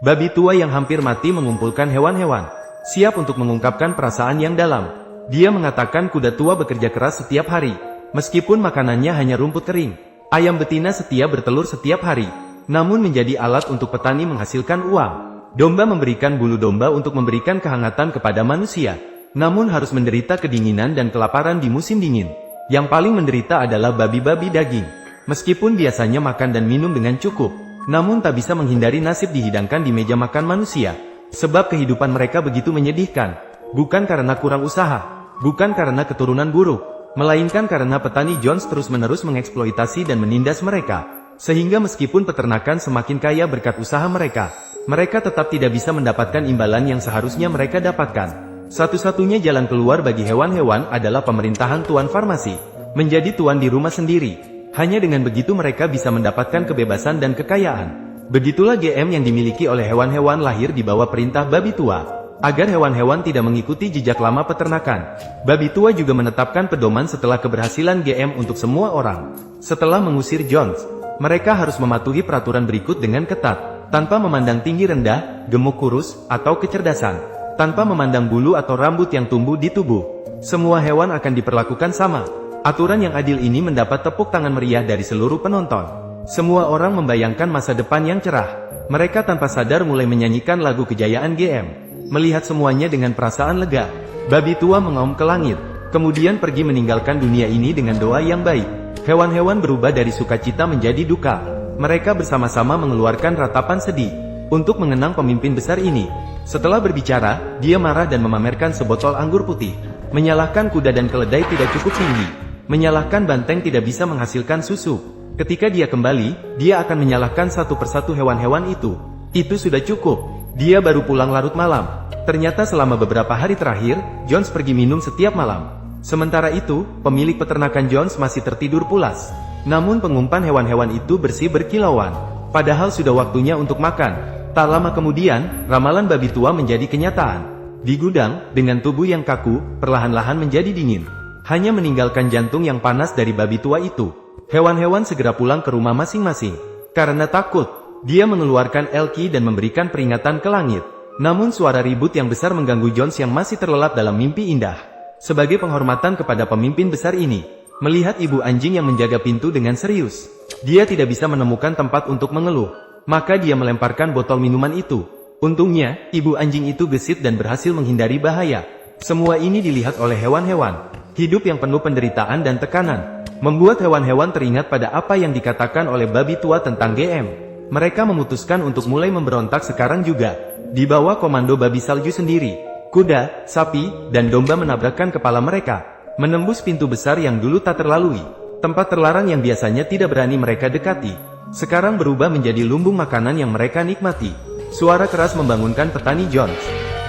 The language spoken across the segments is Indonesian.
Babi tua yang hampir mati mengumpulkan hewan-hewan, siap untuk mengungkapkan perasaan yang dalam. Dia mengatakan kuda tua bekerja keras setiap hari, meskipun makanannya hanya rumput kering. Ayam betina setia bertelur setiap hari, namun menjadi alat untuk petani menghasilkan uang. Domba memberikan bulu domba untuk memberikan kehangatan kepada manusia, namun harus menderita kedinginan dan kelaparan di musim dingin. Yang paling menderita adalah babi-babi daging. Meskipun biasanya makan dan minum dengan cukup, namun tak bisa menghindari nasib dihidangkan di meja makan manusia. Sebab kehidupan mereka begitu menyedihkan, bukan karena kurang usaha, bukan karena keturunan buruk, melainkan karena petani Jones terus-menerus mengeksploitasi dan menindas mereka. Sehingga meskipun peternakan semakin kaya berkat usaha mereka, mereka tetap tidak bisa mendapatkan imbalan yang seharusnya mereka dapatkan. Satu-satunya jalan keluar bagi hewan-hewan adalah pemerintahan tuan farmasi, menjadi tuan di rumah sendiri. Hanya dengan begitu mereka bisa mendapatkan kebebasan dan kekayaan. Begitulah GM yang dimiliki oleh hewan-hewan lahir di bawah perintah babi tua. Agar hewan-hewan tidak mengikuti jejak lama peternakan, babi tua juga menetapkan pedoman setelah keberhasilan GM untuk semua orang. Setelah mengusir Jones, mereka harus mematuhi peraturan berikut dengan ketat, tanpa memandang tinggi rendah, gemuk kurus, atau kecerdasan, tanpa memandang bulu atau rambut yang tumbuh di tubuh. Semua hewan akan diperlakukan sama. Aturan yang adil ini mendapat tepuk tangan meriah dari seluruh penonton. Semua orang membayangkan masa depan yang cerah. Mereka tanpa sadar mulai menyanyikan lagu kejayaan GM. Melihat semuanya dengan perasaan lega, babi tua mengaum ke langit, kemudian pergi meninggalkan dunia ini dengan doa yang baik. Hewan-hewan berubah dari sukacita menjadi duka. Mereka bersama-sama mengeluarkan ratapan sedih untuk mengenang pemimpin besar ini. Setelah berbicara, dia marah dan memamerkan sebotol anggur putih. Menyalahkan kuda dan keledai tidak cukup tinggi. Menyalahkan banteng tidak bisa menghasilkan susu. Ketika dia kembali, dia akan menyalahkan satu persatu hewan-hewan itu. Itu sudah cukup. Dia baru pulang larut malam. Ternyata selama beberapa hari terakhir, Jones pergi minum setiap malam. Sementara itu, pemilik peternakan Jones masih tertidur pulas. Namun pengumpan hewan-hewan itu bersih berkilauan. Padahal sudah waktunya untuk makan. Tak lama kemudian, ramalan babi tua menjadi kenyataan. Di gudang, dengan tubuh yang kaku, perlahan-lahan menjadi dingin. Hanya meninggalkan jantung yang panas dari babi tua itu. Hewan-hewan segera pulang ke rumah masing-masing. Karena takut, dia mengeluarkan elki dan memberikan peringatan ke langit. Namun suara ribut yang besar mengganggu Jones yang masih terlelap dalam mimpi indah. Sebagai penghormatan kepada pemimpin besar ini, melihat ibu anjing yang menjaga pintu dengan serius, dia tidak bisa menemukan tempat untuk mengeluh. Maka dia melemparkan botol minuman itu. Untungnya, ibu anjing itu gesit dan berhasil menghindari bahaya. Semua ini dilihat oleh hewan-hewan. Hidup yang penuh penderitaan dan tekanan membuat hewan-hewan teringat pada apa yang dikatakan oleh babi tua tentang GM. Mereka memutuskan untuk mulai memberontak sekarang juga. Di bawah komando babi salju sendiri, kuda, sapi, dan domba menabrakkan kepala mereka, menembus pintu besar yang dulu tak terlalui. Tempat terlarang yang biasanya tidak berani mereka dekati, sekarang berubah menjadi lumbung makanan yang mereka nikmati. Suara keras membangunkan petani Jones.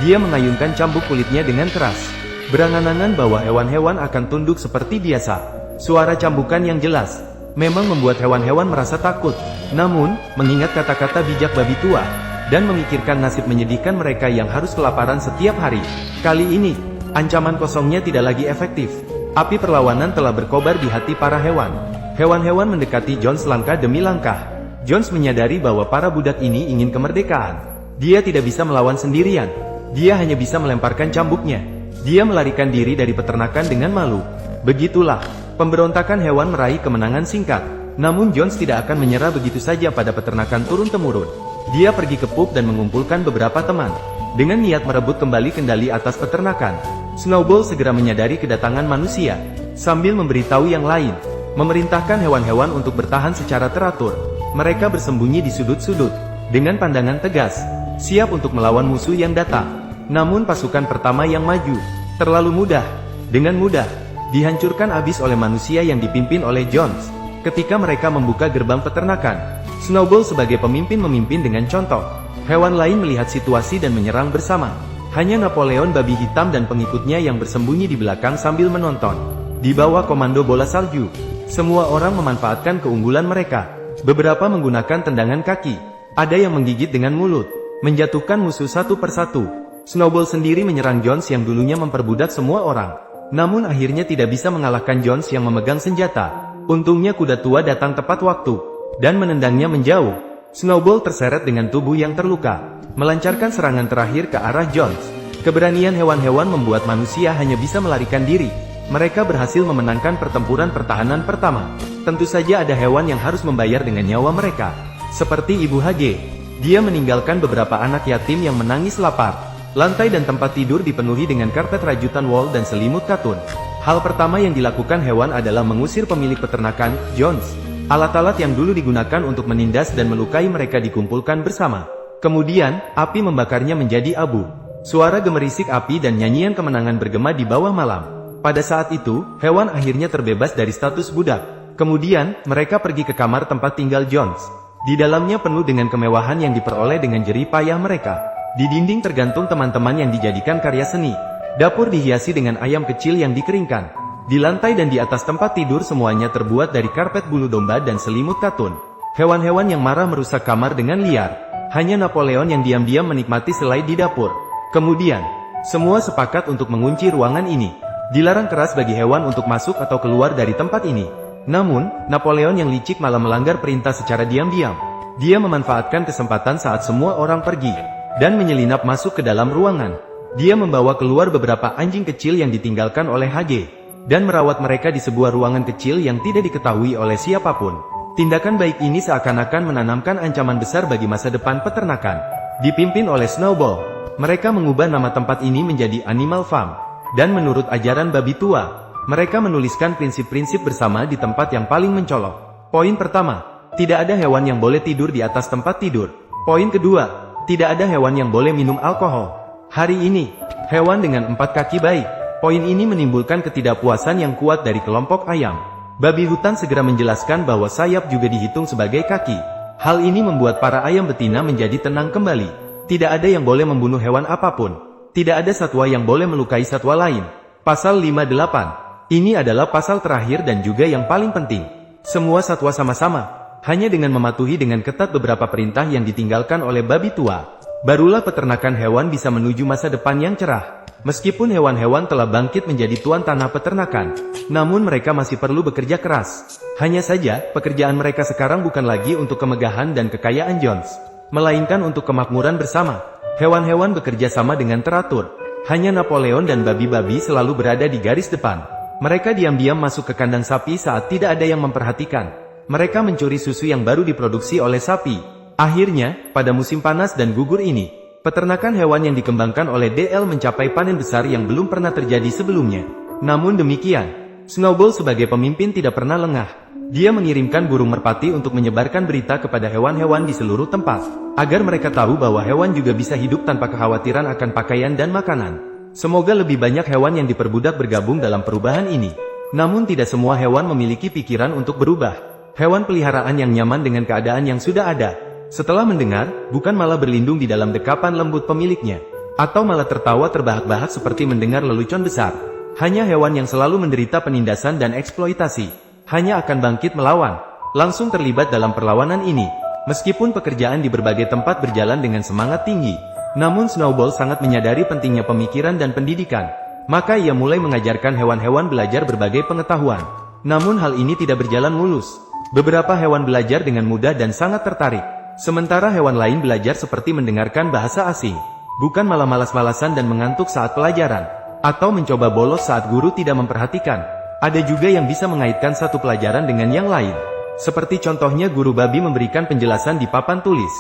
Dia mengayunkan cambuk kulitnya dengan keras, berangan-angan bahwa hewan-hewan akan tunduk seperti biasa. Suara cambukan yang jelas memang membuat hewan-hewan merasa takut. Namun, mengingat kata-kata bijak babi tua, dan memikirkan nasib menyedihkan mereka yang harus kelaparan setiap hari, kali ini, ancaman kosongnya tidak lagi efektif. Api perlawanan telah berkobar di hati para hewan. Hewan-hewan mendekati Jones langkah demi langkah. Jones menyadari bahwa para budak ini ingin kemerdekaan. Dia tidak bisa melawan sendirian. Dia hanya bisa melemparkan cambuknya. Dia melarikan diri dari peternakan dengan malu. Begitulah, pemberontakan hewan meraih kemenangan singkat. Namun Jones tidak akan menyerah begitu saja pada peternakan turun-temurun. Dia pergi ke pub dan mengumpulkan beberapa teman, dengan niat merebut kembali kendali atas peternakan. Snowball segera menyadari kedatangan manusia, sambil memberitahu yang lain, memerintahkan hewan-hewan untuk bertahan secara teratur. Mereka bersembunyi di sudut-sudut, dengan pandangan tegas, siap untuk melawan musuh yang datang. Namun pasukan pertama yang maju, terlalu mudah, dengan mudah, dihancurkan habis oleh manusia yang dipimpin oleh Jones. Ketika mereka membuka gerbang peternakan, Snowball sebagai pemimpin memimpin dengan contoh. Hewan lain melihat situasi dan menyerang bersama. Hanya Napoleon babi hitam dan pengikutnya yang bersembunyi di belakang sambil menonton. Di bawah komando bola salju, semua orang memanfaatkan keunggulan mereka. Beberapa menggunakan tendangan kaki, ada yang menggigit dengan mulut, menjatuhkan musuh satu persatu. Snowball sendiri menyerang Jones yang dulunya memperbudak semua orang. Namun akhirnya tidak bisa mengalahkan Jones yang memegang senjata. Untungnya kuda tua datang tepat waktu, dan menendangnya menjauh. Snowball terseret dengan tubuh yang terluka, melancarkan serangan terakhir ke arah Jones. Keberanian hewan-hewan membuat manusia hanya bisa melarikan diri. Mereka berhasil memenangkan pertempuran pertahanan pertama. Tentu saja ada hewan yang harus membayar dengan nyawa mereka. Seperti Ibu Hage. Dia meninggalkan beberapa anak yatim yang menangis lapar. Lantai dan tempat tidur dipenuhi dengan karpet rajutan wol dan selimut katun. Hal pertama yang dilakukan hewan adalah mengusir pemilik peternakan, Jones. Alat-alat yang dulu digunakan untuk menindas dan melukai mereka dikumpulkan bersama. Kemudian, api membakarnya menjadi abu. Suara gemerisik api dan nyanyian kemenangan bergema di bawah malam. Pada saat itu, hewan akhirnya terbebas dari status budak. Kemudian, mereka pergi ke kamar tempat tinggal Jones. Di dalamnya penuh dengan kemewahan yang diperoleh dengan jerih payah mereka. Di dinding tergantung teman-teman yang dijadikan karya seni. Dapur dihiasi dengan ayam kecil yang dikeringkan. Di lantai dan di atas tempat tidur semuanya terbuat dari karpet bulu domba dan selimut katun. Hewan-hewan yang marah merusak kamar dengan liar. Hanya Napoleon yang diam-diam menikmati selai di dapur. Kemudian, semua sepakat untuk mengunci ruangan ini. Dilarang keras bagi hewan untuk masuk atau keluar dari tempat ini. Namun, Napoleon yang licik malah melanggar perintah secara diam-diam. Dia memanfaatkan kesempatan saat semua orang pergi, dan menyelinap masuk ke dalam ruangan. Dia membawa keluar beberapa anjing kecil yang ditinggalkan oleh Hage, dan merawat mereka di sebuah ruangan kecil yang tidak diketahui oleh siapapun. Tindakan baik ini seakan-akan menanamkan ancaman besar bagi masa depan peternakan. Dipimpin oleh Snowball, mereka mengubah nama tempat ini menjadi Animal Farm. Dan menurut ajaran babi tua, mereka menuliskan prinsip-prinsip bersama di tempat yang paling mencolok. Poin pertama, tidak ada hewan yang boleh tidur di atas tempat tidur. Poin kedua, tidak ada hewan yang boleh minum alkohol. Hari ini, hewan dengan 4 kaki baik. Poin ini menimbulkan ketidakpuasan yang kuat dari kelompok ayam. Babi hutan segera menjelaskan bahwa sayap juga dihitung sebagai kaki. Hal ini membuat para ayam betina menjadi tenang kembali. Tidak ada yang boleh membunuh hewan apapun. Tidak ada satwa yang boleh melukai satwa lain. Pasal 58. Ini adalah pasal terakhir dan juga yang paling penting. Semua satwa sama-sama. Hanya dengan mematuhi dengan ketat beberapa perintah yang ditinggalkan oleh babi tua, barulah peternakan hewan bisa menuju masa depan yang cerah. Meskipun hewan-hewan telah bangkit menjadi tuan tanah peternakan, namun mereka masih perlu bekerja keras. Hanya saja, pekerjaan mereka sekarang bukan lagi untuk kemegahan dan kekayaan Jones, melainkan untuk kemakmuran bersama. Hewan-hewan bekerja sama dengan teratur. Hanya Napoleon dan babi-babi selalu berada di garis depan. Mereka diam-diam masuk ke kandang sapi saat tidak ada yang memperhatikan. Mereka mencuri susu yang baru diproduksi oleh sapi. Akhirnya, pada musim panas dan gugur ini, peternakan hewan yang dikembangkan oleh DL mencapai panen besar yang belum pernah terjadi sebelumnya. Namun demikian, Snowball sebagai pemimpin tidak pernah lengah. Dia mengirimkan burung merpati untuk menyebarkan berita kepada hewan-hewan di seluruh tempat, agar mereka tahu bahwa hewan juga bisa hidup tanpa kekhawatiran akan pakaian dan makanan. Semoga lebih banyak hewan yang diperbudak bergabung dalam perubahan ini. Namun tidak semua hewan memiliki pikiran untuk berubah. Hewan peliharaan yang nyaman dengan keadaan yang sudah ada, setelah mendengar, bukan malah berlindung di dalam dekapan lembut pemiliknya, atau malah tertawa terbahak-bahak seperti mendengar lelucon besar. Hanya hewan yang selalu menderita penindasan dan eksploitasi, hanya akan bangkit melawan, langsung terlibat dalam perlawanan ini. Meskipun pekerjaan di berbagai tempat berjalan dengan semangat tinggi, namun Snowball sangat menyadari pentingnya pemikiran dan pendidikan. Maka ia mulai mengajarkan hewan-hewan belajar berbagai pengetahuan. Namun hal ini tidak berjalan mulus. Beberapa hewan belajar dengan mudah dan sangat tertarik. Sementara hewan lain belajar seperti mendengarkan bahasa asing, bukan malah malas-malasan dan mengantuk saat pelajaran, atau mencoba bolos saat guru tidak memperhatikan. Ada juga yang bisa mengaitkan satu pelajaran dengan yang lain. Seperti contohnya guru babi memberikan penjelasan di papan tulis.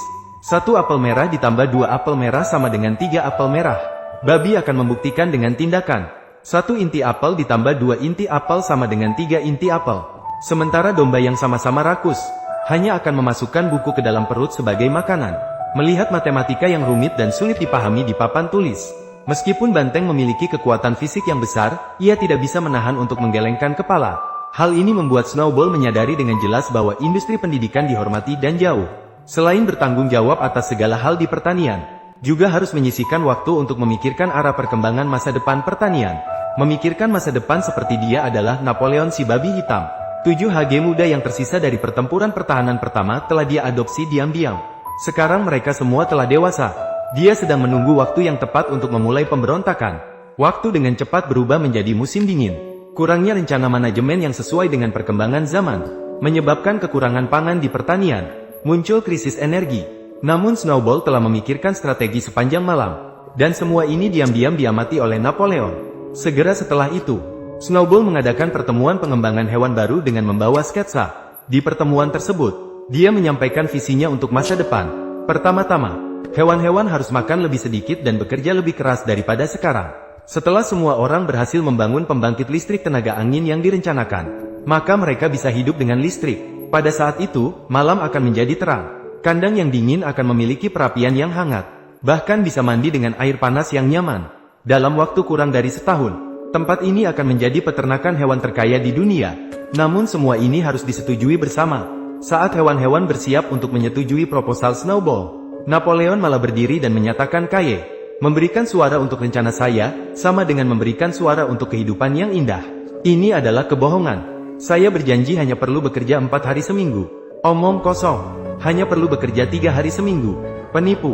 1 apel merah ditambah 2 apel merah sama dengan 3 apel merah. Babi akan membuktikan dengan tindakan. 1 inti apel ditambah 2 inti apel sama dengan 3 inti apel. Sementara domba yang sama-sama rakus, hanya akan memasukkan buku ke dalam perut sebagai makanan. Melihat matematika yang rumit dan sulit dipahami di papan tulis. Meskipun banteng memiliki kekuatan fisik yang besar, ia tidak bisa menahan untuk menggelengkan kepala. Hal ini membuat Snowball menyadari dengan jelas bahwa industri pendidikan dihormati dan jauh. Selain bertanggung jawab atas segala hal di pertanian, juga harus menyisihkan waktu untuk memikirkan arah perkembangan masa depan pertanian. Memikirkan masa depan seperti dia adalah Napoleon si babi hitam. 7 HG muda yang tersisa dari pertempuran pertahanan pertama telah dia adopsi diam-diam. Sekarang mereka semua telah dewasa. Dia sedang menunggu waktu yang tepat untuk memulai pemberontakan. Waktu dengan cepat berubah menjadi musim dingin. Kurangnya rencana manajemen yang sesuai dengan perkembangan zaman, menyebabkan kekurangan pangan di pertanian. Muncul krisis energi. Namun Snowball telah memikirkan strategi sepanjang malam. Dan semua ini diam-diam diamati oleh Napoleon. Segera setelah itu, Snowball mengadakan pertemuan pengembangan hewan baru dengan membawa sketsa. Di pertemuan tersebut, dia menyampaikan visinya untuk masa depan. Pertama-tama, hewan-hewan harus makan lebih sedikit dan bekerja lebih keras daripada sekarang. Setelah semua orang berhasil membangun pembangkit listrik tenaga angin yang direncanakan, maka mereka bisa hidup dengan listrik. Pada saat itu, malam akan menjadi terang. Kandang yang dingin akan memiliki perapian yang hangat. Bahkan bisa mandi dengan air panas yang nyaman. Dalam waktu kurang dari setahun, tempat ini akan menjadi peternakan hewan terkaya di dunia. Namun semua ini harus disetujui bersama. Saat hewan-hewan bersiap untuk menyetujui proposal Snowball, Napoleon malah berdiri dan menyatakan kaye. Memberikan suara untuk rencana saya, sama dengan memberikan suara untuk kehidupan yang indah. Ini adalah kebohongan. Saya berjanji hanya perlu bekerja 4 hari seminggu. Omong kosong. Hanya perlu bekerja 3 hari seminggu. Penipu.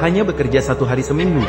Hanya bekerja 1 hari seminggu.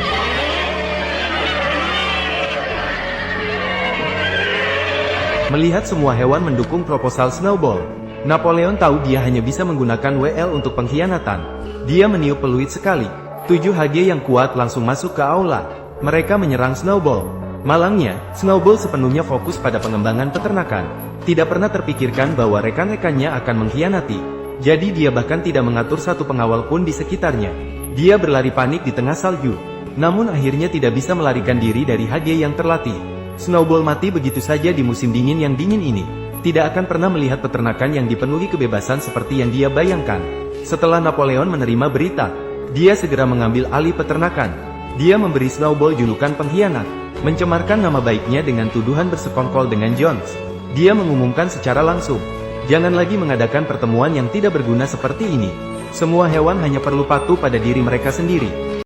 Melihat semua hewan mendukung proposal Snowball, Napoleon tahu dia hanya bisa menggunakan WL untuk pengkhianatan. Dia meniup peluit sekali. 7 HG yang kuat langsung masuk ke aula. Mereka menyerang Snowball. Malangnya, Snowball sepenuhnya fokus pada pengembangan peternakan. Tidak pernah terpikirkan bahwa rekan-rekannya akan mengkhianati. Jadi dia bahkan tidak mengatur satu pengawal pun di sekitarnya. Dia berlari panik di tengah salju. Namun akhirnya tidak bisa melarikan diri dari HG yang terlatih. Snowball mati begitu saja di musim dingin yang dingin ini. Tidak akan pernah melihat peternakan yang dipenuhi kebebasan seperti yang dia bayangkan. Setelah Napoleon menerima berita, dia segera mengambil alih peternakan. Dia memberi Snowball julukan pengkhianat, mencemarkan nama baiknya dengan tuduhan bersekongkol dengan Jones. Dia mengumumkan secara langsung, jangan lagi mengadakan pertemuan yang tidak berguna seperti ini. Semua hewan hanya perlu patuh pada diri mereka sendiri.